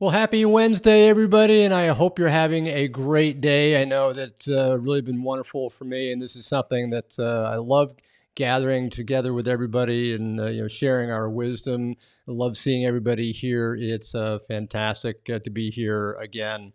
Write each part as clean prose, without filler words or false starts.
Well, happy Wednesday, everybody, and I hope you're having a great day. I know that really been wonderful for me, and this is something that I love gathering together with everybody and sharing our wisdom. I love seeing everybody here. It's fantastic to be here again.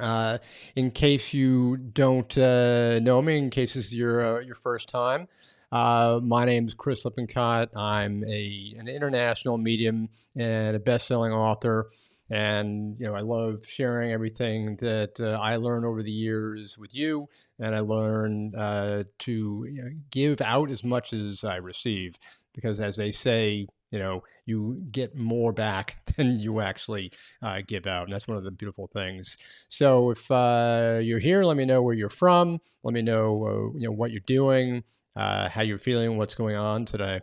Uh, in case you don't know me, in case this is your first time, my name is Chris Lippincott. I'm an international medium and a best-selling author, and I love sharing everything that I learn over the years with you, and I learn to give out as much as I receive, because as they say, you get more back than you actually give out, and that's one of the beautiful things. So if you're here, let me know where you're from. Let me know, what you're doing, how you're feeling, what's going on today.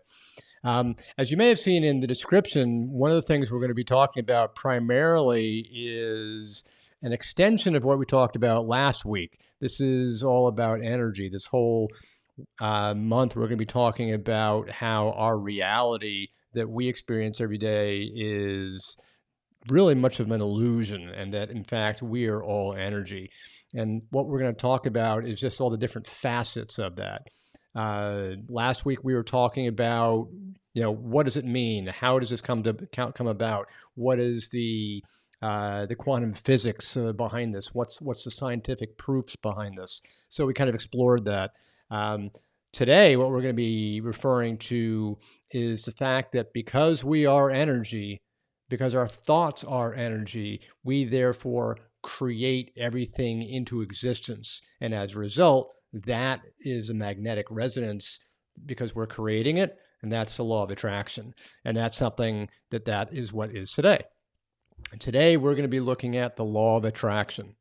As you may have seen in the description, one of the things we're going to be talking about primarily is an extension of what we talked about last week. This is all about energy. This whole month, we're going to be talking about how our reality that we experience every day is really much of an illusion, and that in fact we are all energy. And what we're going to talk about is just all the different facets of that. Last week we were talking about, what does it mean? How does this come about? What is the quantum physics behind this? What's the scientific proofs behind this? So we kind of explored that. Today, what we're going to be referring to is the fact that because we are energy, because our thoughts are energy, we therefore create everything into existence. And as a result, that is a magnetic resonance because we're creating it. And that's the law of attraction. And that's something that is what is today. And today, we're going to be looking at the law of attraction.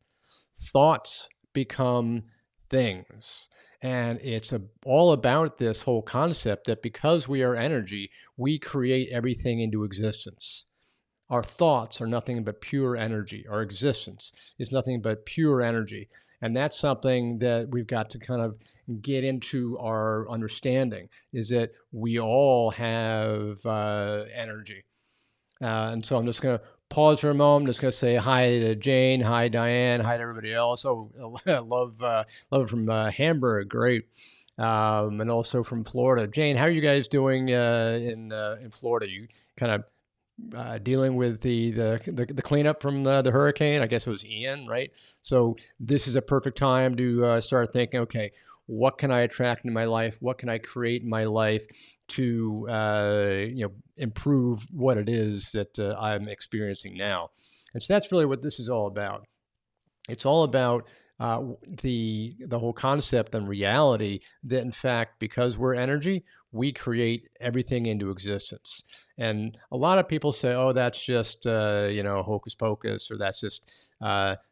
Thoughts become things. And it's all about this whole concept that because we are energy, we create everything into existence. Our thoughts are nothing but pure energy. Our existence is nothing but pure energy. And that's something that we've got to kind of get into our understanding, is that we all have energy. And so I'm just going to pause for a moment. I'm just going to say hi to Jane, hi Diane, hi to everybody else. Oh, I love from Hamburg, great, and also from Florida. Jane, how are you guys doing in Florida? You kind of dealing with the cleanup from the hurricane. I guess it was Ian, right? So this is a perfect time to start thinking, okay, what can I attract into my life? What can I create in my life to improve what it is that I'm experiencing now? And so that's really what this is all about. It's all about the whole concept and reality that, in fact, because we're energy, we create everything into existence. And a lot of people say, "Oh, that's just hocus pocus," or that's just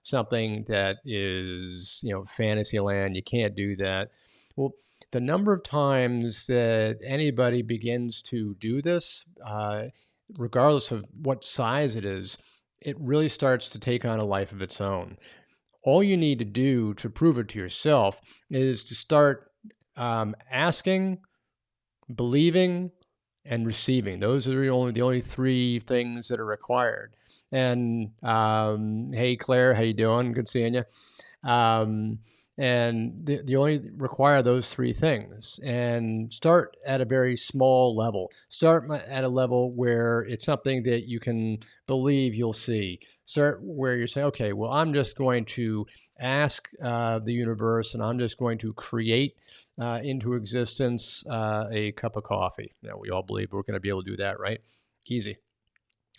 something that is fantasy land. You can't do that. Well, the number of times that anybody begins to do this, regardless of what size it is, it really starts to take on a life of its own. All you need to do to prove it to yourself is to start asking, believing, and receiving. Those are the only three things that are required. And hey, Claire, how you doing? Good seeing you. Um, and the only require those three things, and start at a very small level. Start at a level where it's something that you can believe you'll see. Start where you're saying, okay, well, I'm just going to ask the universe, and I'm just going to create into existence a cup of coffee. We all believe we're going to be able to do that, right? Easy.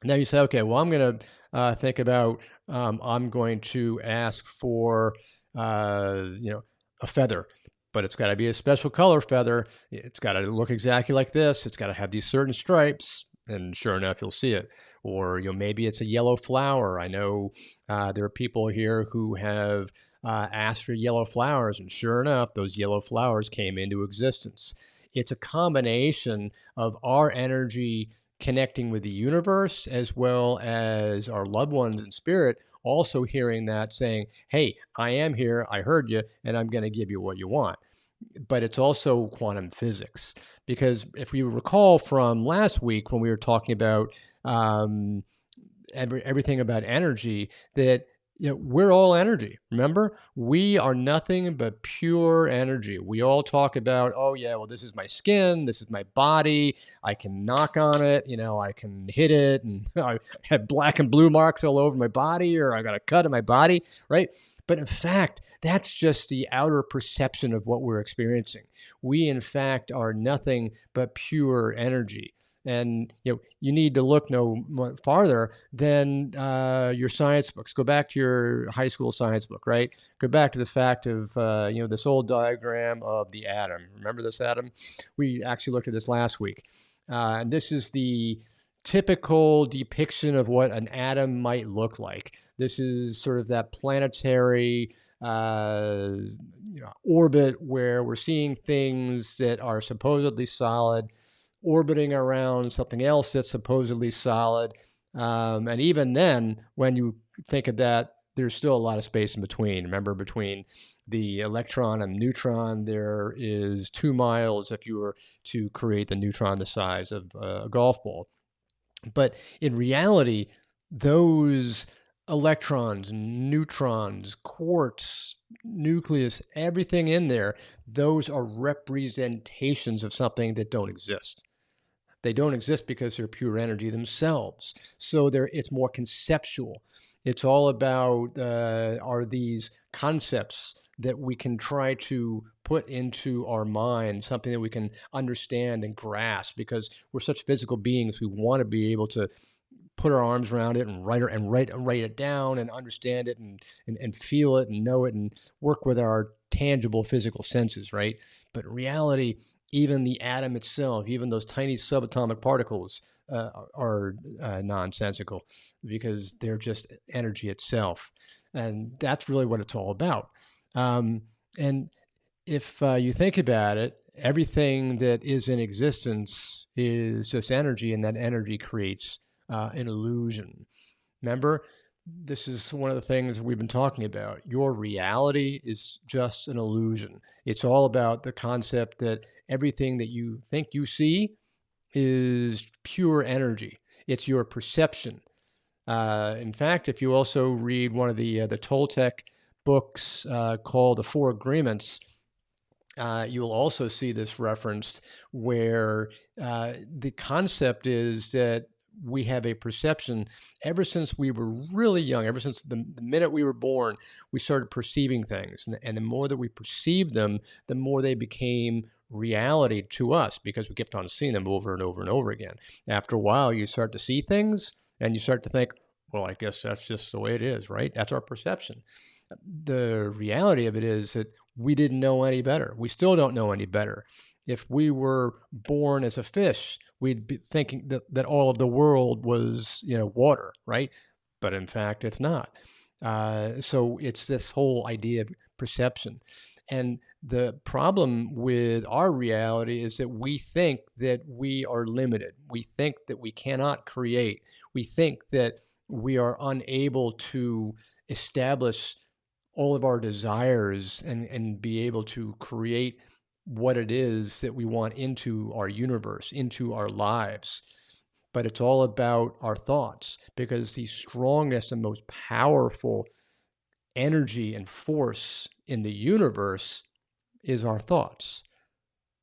Now you say, okay, well, I'm going to think about, I'm going to ask for, a feather, but it's got to be a special color feather. It's got to look exactly like this. It's got to have these certain stripes. And sure enough, you'll see it. Or maybe it's a yellow flower. I know there are people here who have asked for yellow flowers, and sure enough, those yellow flowers came into existence. It's a combination of our energy connecting with the universe, as well as our loved ones in spirit, also hearing that, saying, hey, I am here, I heard you, and I'm going to give you what you want. But it's also quantum physics, because if we recall from last week when we were talking about everything about energy, that we're all energy. Remember, we are nothing but pure energy. We all talk about, oh yeah, well, this is my skin, this is my body. I can knock on it, I can hit it, and I have black and blue marks all over my body, or I got a cut in my body, right? But in fact, that's just the outer perception of what we're experiencing. We, in fact, are nothing but pure energy. And you need to look no farther than your science books. Go back to your high school science book, right? Go back to the fact of this old diagram of the atom. Remember this atom? We actually looked at this last week, and this is the typical depiction of what an atom might look like. This is sort of that planetary orbit where we're seeing things that are supposedly solid orbiting around something else that's supposedly solid. And even then, when you think of that, there's still a lot of space in between. Remember, between the electron and neutron, there is 2 miles if you were to create the neutron the size of a golf ball. But in reality, those electrons, neutrons, quarks, nucleus, everything in there, those are representations of something that don't exist. They don't exist because they're pure energy themselves. So it's more conceptual. It's all about are these concepts that we can try to put into our mind, something that we can understand and grasp, because we're such physical beings. We want to be able to put our arms around it and write it down and understand it and feel it and know it and work with our tangible physical senses, right? But in reality, even the atom itself, even those tiny subatomic particles are nonsensical, because they're just energy itself. And that's really what it's all about. And if you think about it, everything that is in existence is just energy, and that energy creates an illusion. Remember, this is one of the things we've been talking about. Your reality is just an illusion. It's all about the concept that everything that you think you see is pure energy. It's your perception. In fact, if you also read one of the Toltec books called The Four Agreements, you will also see this referenced, where the concept is that we have a perception ever since we were really young, ever since the minute we were born, we started perceiving things. And the more that we perceived them, the more they became reality to us, because we kept on seeing them over and over and over again. After a while, you start to see things and you start to think, well, I guess that's just the way it is, right? That's our perception. The reality of it is that we didn't know any better. We still don't know any better. If we were born as a fish, we'd be thinking that all of the world was, water, right? But in fact, it's not. So it's this whole idea of perception. And the problem with our reality is that we think that we are limited. We think that we cannot create. We think that we are unable to establish all of our desires and be able to create what it is that we want into our universe, into our lives. But it's all about our thoughts, because the strongest and most powerful energy and force in the universe is our thoughts.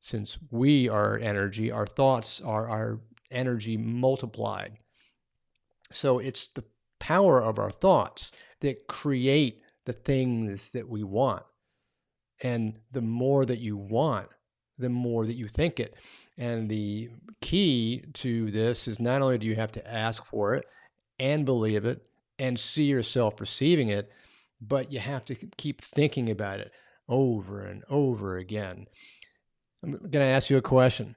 Since we are energy, our thoughts are our energy multiplied. So it's the power of our thoughts that create the things that we want. And the more that you want, the more that you think it. And the key to this is, not only do you have to ask for it and believe it and see yourself receiving it, but you have to keep thinking about it over and over again. I'm going to ask you a question,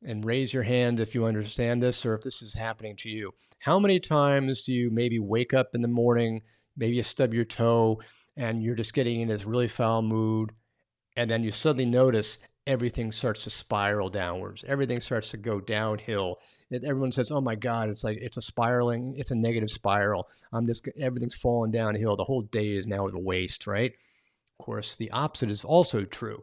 and raise your hand if you understand this, or if this is happening to you. How many times do you maybe wake up in the morning, maybe you stub your toe, and you're just getting in this really foul mood, and then you suddenly notice everything starts to spiral downwards. Everything starts to go downhill. Everyone says, oh my God, it's a negative spiral. Everything's falling downhill. The whole day is now a waste, right? Of course, the opposite is also true.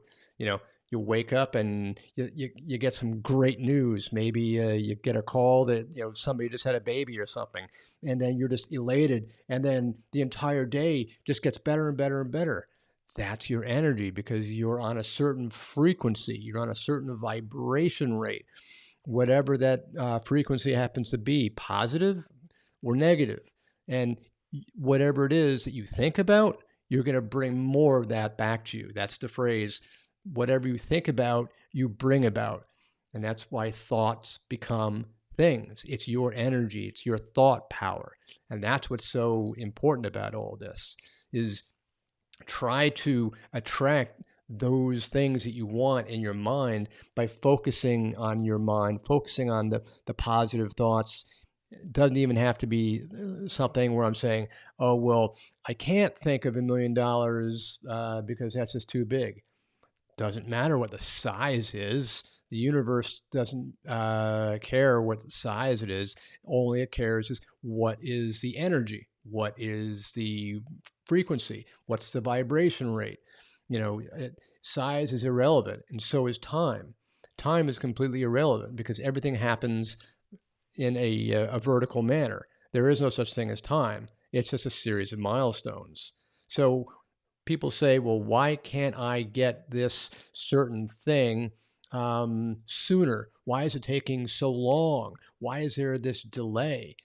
You wake up and you get some great news. Maybe you get a call that somebody just had a baby or something, and then you're just elated, and then the entire day just gets better and better and better. That's your energy, because you're on a certain frequency, you're on a certain vibration rate, whatever that frequency happens to be, positive or negative. And whatever it is that you think about, you're going to bring more of that back to you. That's the phrase, whatever you think about, you bring about. And that's why thoughts become things. It's your energy, it's your thought power. And that's what's so important about all this, is try to attract those things that you want in your mind by focusing on your mind, focusing on the positive thoughts. It doesn't even have to be something where I'm saying, oh, well, I can't think of $1 million because that's just too big. Doesn't matter what the size is. The universe doesn't care what size it is. Only it cares is what is the energy, what is the frequency, what's the vibration rate. Size is irrelevant, and so is time. Time is completely irrelevant because everything happens in a vertical manner. There is no such thing as time. It's just a series of milestones. So people say, well, why can't I get this certain thing sooner? Why is it taking so long? Why is there this delay?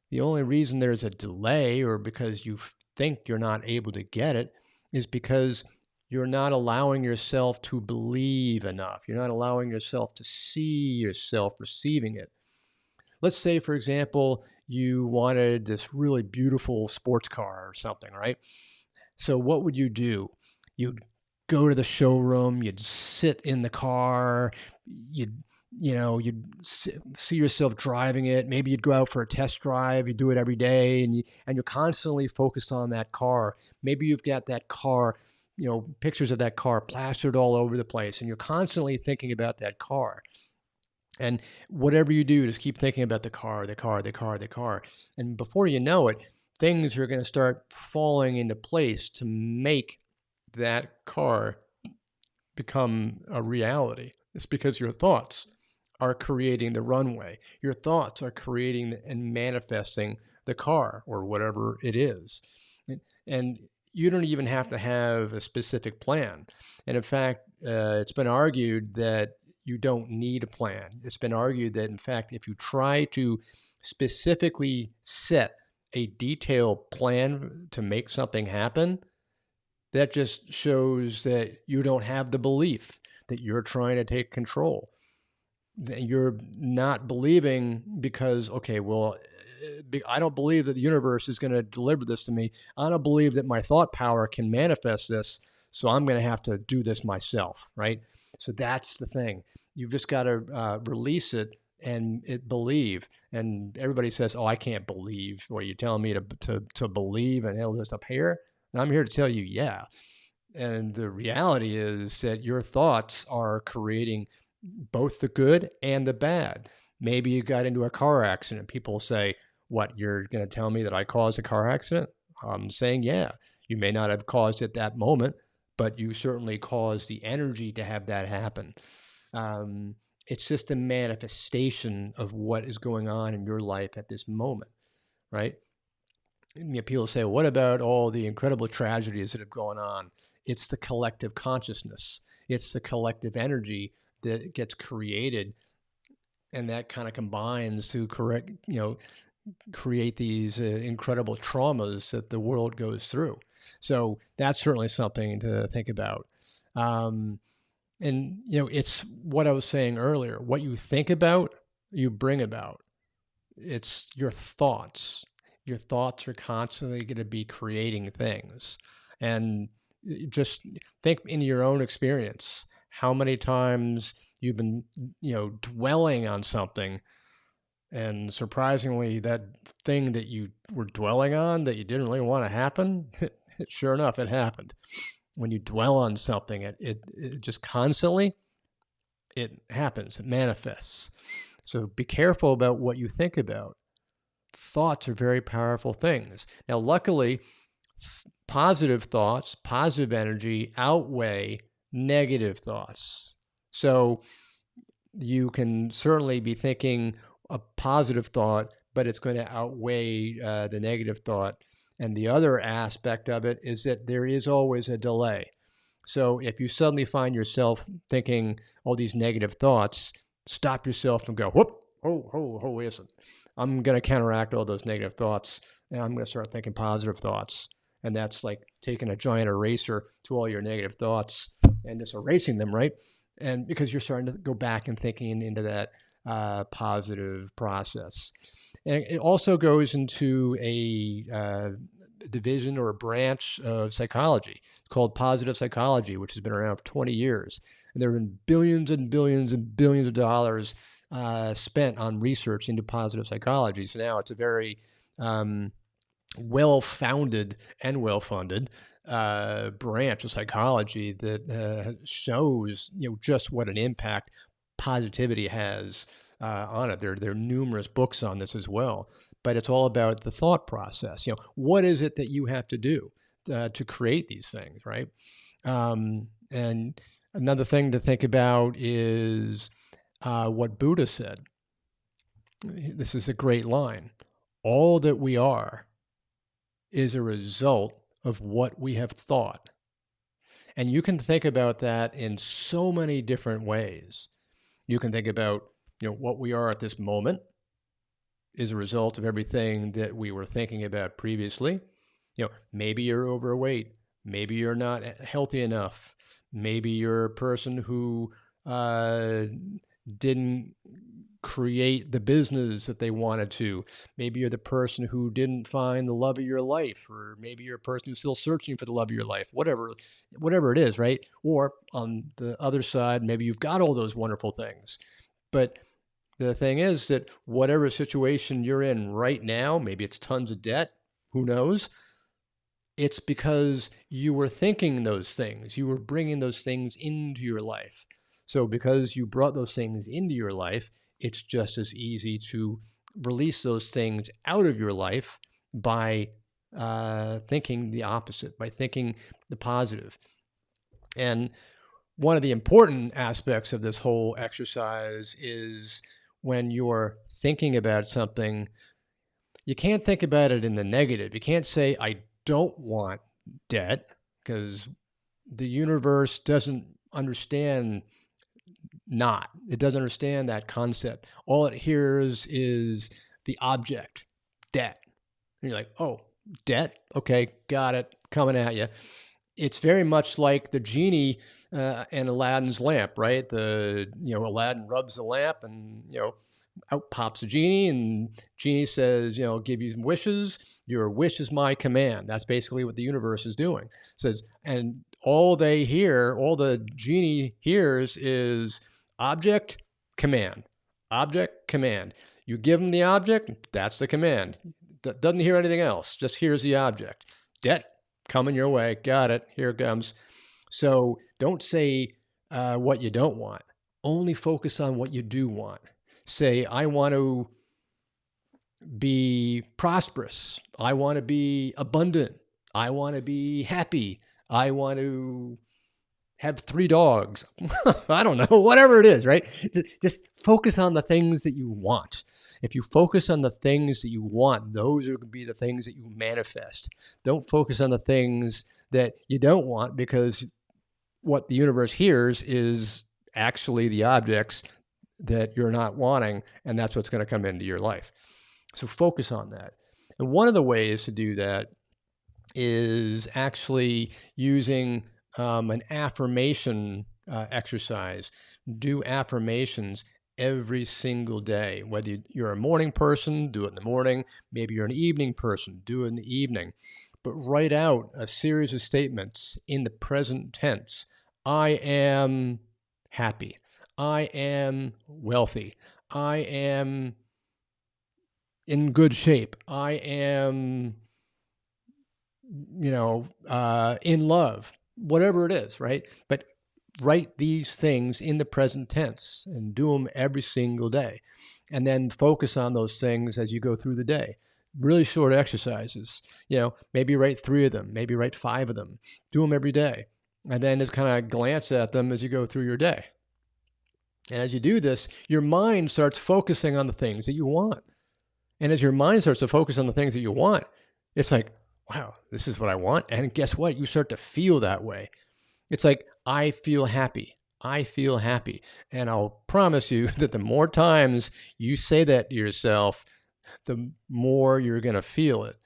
The only reason there's a delay, or because you think you're not able to get it, is because you're not allowing yourself to believe enough. You're not allowing yourself to see yourself receiving it. Let's say, for example, you wanted this really beautiful sports car or something, right? So what would you do? You'd go to the showroom, you'd sit in the car, you'd see yourself driving it. Maybe you'd go out for a test drive. You do it every day, and you're constantly focused on that car. Maybe you've got that car, pictures of that car plastered all over the place, and you're constantly thinking about that car. And whatever you do, just keep thinking about the car, the car, the car, the car. And before you know it, things are going to start falling into place to make that car become a reality. It's because your thoughts are creating the runway. Your thoughts are creating and manifesting the car or whatever it is. And you don't even have to have a specific plan. And in fact, it's been argued that you don't need a plan. It's been argued that, in fact, if you try to specifically set a detailed plan to make something happen, that just shows that you don't have the belief that you're trying to take control. You're not believing because, okay, well, I don't believe that the universe is going to deliver this to me. I don't believe that my thought power can manifest this, so I'm going to have to do this myself, right? So that's the thing. You've just got to release it and believe. And everybody says, oh, I can't believe. Or you're telling me to believe and it'll just appear? And I'm here to tell you, yeah. And the reality is that your thoughts are creating both the good and the bad. Maybe you got into a car accident. People say, what, you're going to tell me that I caused a car accident? I'm saying, yeah, you may not have caused it that moment, but you certainly caused the energy to have that happen. It's just a manifestation of what is going on in your life at this moment, right? People say, what about all the incredible tragedies that have gone on? It's the collective consciousness. It's the collective energy that gets created, and that kind of combines to create these incredible traumas that the world goes through. So that's certainly something to think about. And it's what I was saying earlier. What you think about, you bring about. It's your thoughts. Your thoughts are constantly going to be creating things. And just think in your own experience, how many times you've been, dwelling on something, and surprisingly, that thing that you were dwelling on that you didn't really want to happen, sure enough, it happened. When you dwell on something, it just constantly, it happens, it manifests. So be careful about what you think about. Thoughts are very powerful things. Now, luckily, positive thoughts, positive energy outweigh negative thoughts. So you can certainly be thinking a positive thought, but it's going to outweigh the negative thought. And the other aspect of it is that there is always a delay. So if you suddenly find yourself thinking all these negative thoughts, stop yourself and go, whoop, wait a second. I'm going to counteract all those negative thoughts, and I'm going to start thinking positive thoughts. And that's like taking a giant eraser to all your negative thoughts and just erasing them, right? And because you're starting to go back and thinking into that positive process. And it also goes into a division or a branch of psychology. It's called positive psychology, which has been around for 20 years. And there have been billions and billions and billions of dollars spent on research into positive psychology. So now it's a very well-founded and well-funded branch of psychology that shows, just what an impact positivity has on it. There are numerous books on this as well, but it's all about the thought process. What is it that you have to do to create these things, right? And another thing to think about is what Buddha said. This is a great line. All that we are is a result of what we have thought. And you can think about that in so many different ways. You can think about, what we are at this moment is a result of everything that we were thinking about previously. Maybe you're overweight. Maybe you're not healthy enough. Maybe you're a person who didn't create the business that they wanted to. Maybe you're the person who didn't find the love of your life, or maybe you're a person who's still searching for the love of your life, whatever it is, right? Or on the other side, maybe you've got all those wonderful things. But the thing is that whatever situation you're in right now, maybe it's tons of debt, who knows? It's because you were thinking those things. You were bringing those things into your life. So because you brought those things into your life, it's just as easy to release those things out of your life by thinking the opposite, by thinking the positive. And one of the important aspects of this whole exercise is when you're thinking about something, you can't think about it in the negative. You can't say, I don't want debt, because the universe doesn't understand it doesn't understand that concept. All it hears is the object, debt. And you're like, oh, debt? Okay, got it, coming at you. It's very much like the genie and Aladdin's lamp, right? Aladdin rubs the lamp and, out pops the genie, and genie says, give you some wishes. Your wish is my command. That's basically what the universe is doing. It says, and all the genie hears is object, command, object, command. You give him the object, that's the command. That doesn't hear anything else, just hears the object. Debt coming your way, got it, here it comes. So don't say what you don't want. Only focus on what you do want. Say, I want to be prosperous. I want to be abundant. I want to be happy. I want to have 3 dogs. I don't know, whatever it is, right? Just focus on the things that you want. If you focus on the things that you want, those are going to be the things that you manifest. Don't focus on the things that you don't want, because what the universe hears is actually the objects that you're not wanting, and that's what's going to come into your life. So focus on that. And one of the ways to do that is actually using an affirmation exercise. Do affirmations every single day. Whether you're a morning person, do it in the morning. Maybe you're an evening person, do it in the evening. But write out a series of statements in the present tense. I am happy. I am wealthy. I am in good shape. I am, in love. Whatever it is, right? But write these things in the present tense and do them every single day. And then focus on those things as you go through the day. Really short exercises. Maybe write 3 of them, maybe write 5 of them. Do them every day. and then just kind of glance at them as you go through your day. And as you do this, your mind starts focusing on the things that you want. And as your mind starts to focus on the things that you want, it's like, wow, this is what I want. And guess what? You start to feel that way. It's like, I feel happy. I feel happy. And I'll promise you that the more times you say that to yourself, the more you're going to feel it.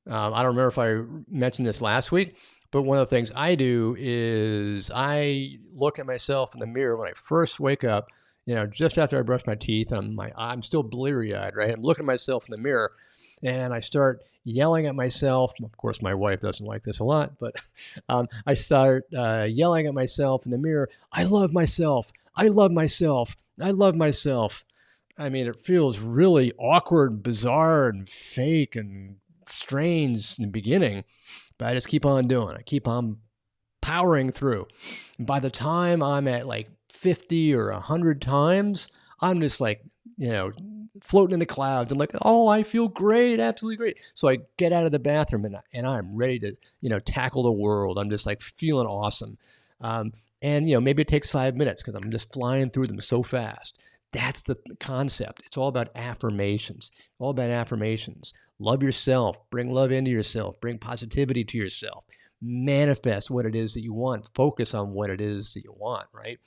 I don't remember if I mentioned this last week, but one of the things I do is I look at myself in the mirror when I first wake up, just after I brush my teeth, and I'm still bleary-eyed, right? I'm looking at myself in the mirror, and I start yelling at myself. Of course, my wife doesn't like this a lot, but I start yelling at myself in the mirror. I love myself. I love myself. I love myself. I mean, it feels really awkward, bizarre, and fake and strange in the beginning, but I just keep on doing it. I keep on powering through. And by the time I'm at like 50 or 100 times, I'm just like, floating in the clouds. I'm like, oh, I feel great, absolutely great. So I get out of the bathroom and I'm ready to, tackle the world. I'm just like feeling awesome. And maybe it takes 5 minutes because I'm just flying through them so fast. That's the concept. It's all about affirmations. All about affirmations. Love yourself. Bring love into yourself. Bring positivity to yourself. Manifest what it is that you want. Focus on what it is that you want, right?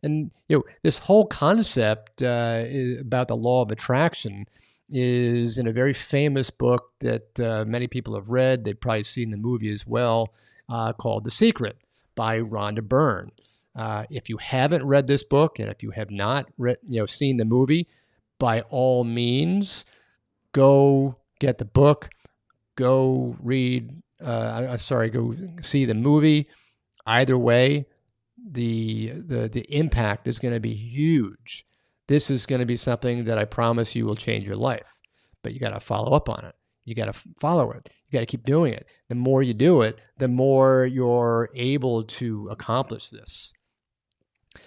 And this whole concept about the law of attraction is in a very famous book that many people have read. They've probably seen the movie as well, called The Secret by Rhonda Byrne. If you haven't read this book, and if you have not seen the movie, by all means, go get the book, go read, go see the movie. Either way, the impact is going to be huge. This is going to be something that I promise you will change your life, but you got to follow up on it. You got to follow it. You got to keep doing it. The more you do it, the more you're able to accomplish this.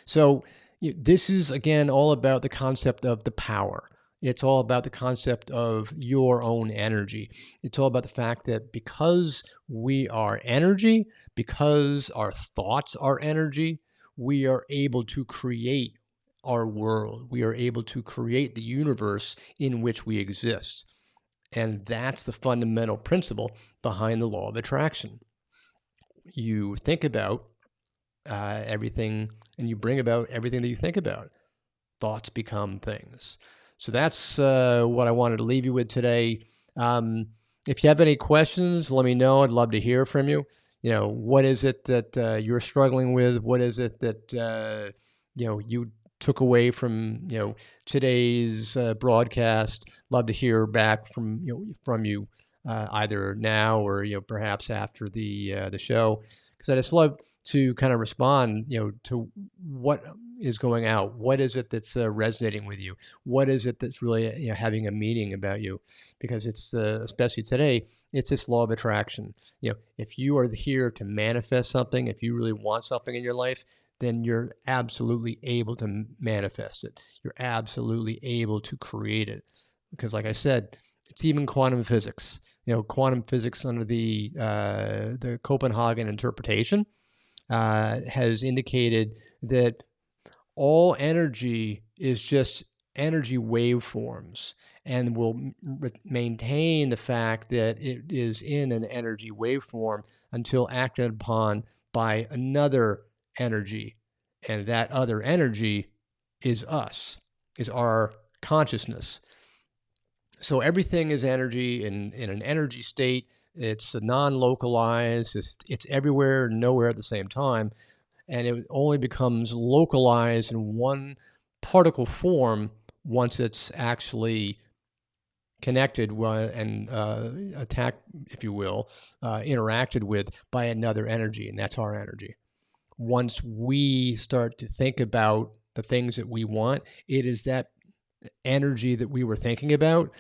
So this is, again, all about the concept of the power. It's all about the concept of your own energy. It's all about the fact that because we are energy, because our thoughts are energy, we are able to create our world. We are able to create the universe in which we exist. And that's the fundamental principle behind the law of attraction. You think about everything, and you bring about everything that you think about. Thoughts become things. So that's what I wanted to leave you with today. If you have any questions, let me know. I'd love to hear from you. What is it that you're struggling with? What is it that you took away from today's broadcast? Love to hear back from you either now or perhaps after the show, because I just love to kind of respond to what is going out. What is it that's resonating with you? What is it that's really having a meaning about you? Because it's especially today, it's this law of attraction. If you are here to manifest something, if you really want something in your life, then you're absolutely able to manifest it. You're absolutely able to create it. Because like I said, it's even quantum physics. Quantum physics under the Copenhagen interpretation has indicated that all energy is just energy waveforms, and will maintain the fact that it is in an energy waveform until acted upon by another energy. And that other energy is us, is our consciousness. So everything is energy in an energy state. It's non-localized. It's everywhere, nowhere at the same time. And it only becomes localized in one particle form once it's actually connected and attacked, if you will, interacted with by another energy, and that's our energy. Once we start to think about the things that we want, it is that energy that we were thinking about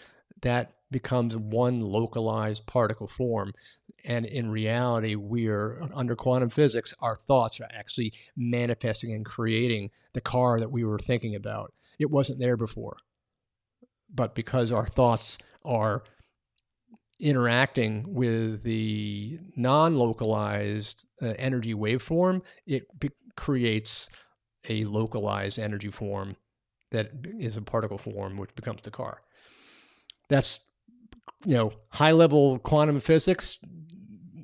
that becomes one localized particle form. And in reality, we are, under quantum physics, our thoughts are actually manifesting and creating the car that we were thinking about. It wasn't there before. But because our thoughts are interacting with the non-localized energy waveform, it creates a localized energy form that is a particle form, which becomes the car. That's, high level quantum physics.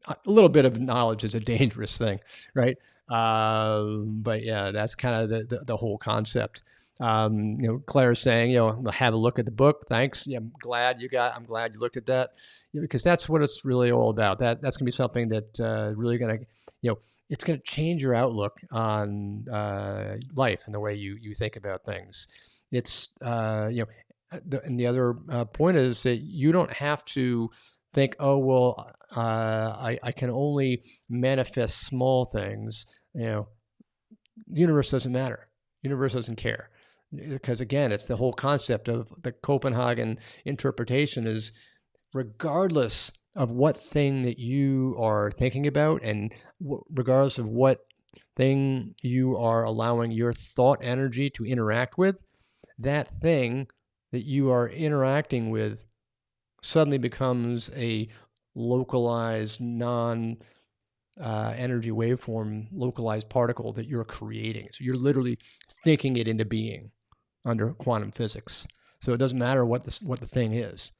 A little bit of knowledge is a dangerous thing, right? But yeah, that's kind of the whole concept. Claire's saying, have a look at the book. Thanks. Yeah, I'm glad you looked at that, because that's what it's really all about. That's gonna be something that really gonna, it's gonna change your outlook on life and the way you think about things. It's and the other point is that you don't have to think, oh well, I can only manifest small things. The universe doesn't matter. The universe doesn't care, because again, it's the whole concept of the Copenhagen interpretation is, regardless of what thing that you are thinking about, and regardless of what thing you are allowing your thought energy to interact with, that thing that you are interacting with suddenly becomes a localized, non energy waveform, localized particle that you're creating. So you're literally thinking it into being under quantum physics. So it doesn't matter what the thing is,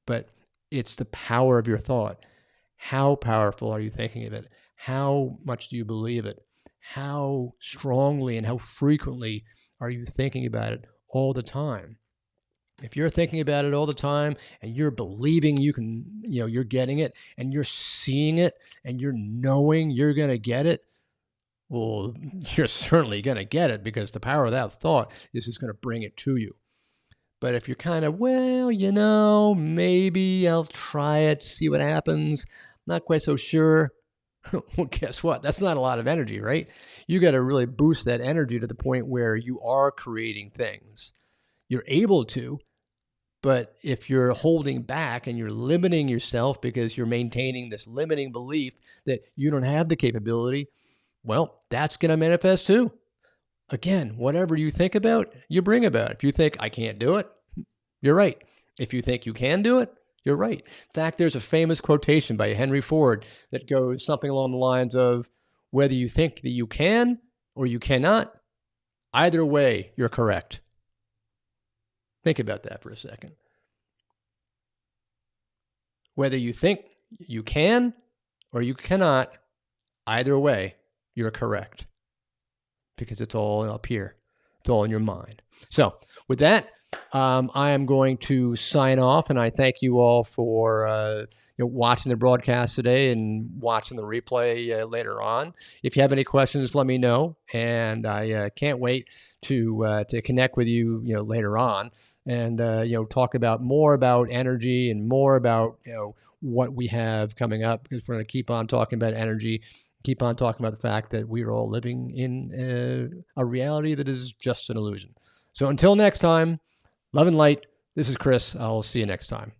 but it's the power of your thought. How powerful are you thinking of it? How much do you believe it? How strongly and how frequently are you thinking about it all the time? If you're thinking about it all the time and you're believing you can, you're getting it, and you're seeing it, and you're knowing you're going to get it, well, you're certainly going to get it, because the power of that thought is just going to bring it to you. But if you're kind of, well, maybe I'll try it, see what happens, not quite so sure, well, guess what? That's not a lot of energy, right? You got to really boost that energy to the point where you are creating things. You're able to, but if you're holding back and you're limiting yourself because you're maintaining this limiting belief that you don't have the capability, well, that's going to manifest too. Again, whatever you think about, you bring about. If you think I can't do it, you're right. If you think you can do it, you're right. In fact, there's a famous quotation by Henry Ford that goes something along the lines of, whether you think that you can or you cannot, either way, you're correct. Think about that for a second. Whether you think you can or you cannot, either way, you're correct, because it's all up here. It's all in your mind. So with that, I am going to sign off, and I thank you all for watching the broadcast today and watching the replay later on. If you have any questions, let me know, and I can't wait to connect with you, later on, and talk about more about energy and more about what we have coming up, because we're going to keep on talking about energy. Keep on talking about the fact that we are all living in a reality that is just an illusion. So until next time, love and light. This is Chris. I'll see you next time.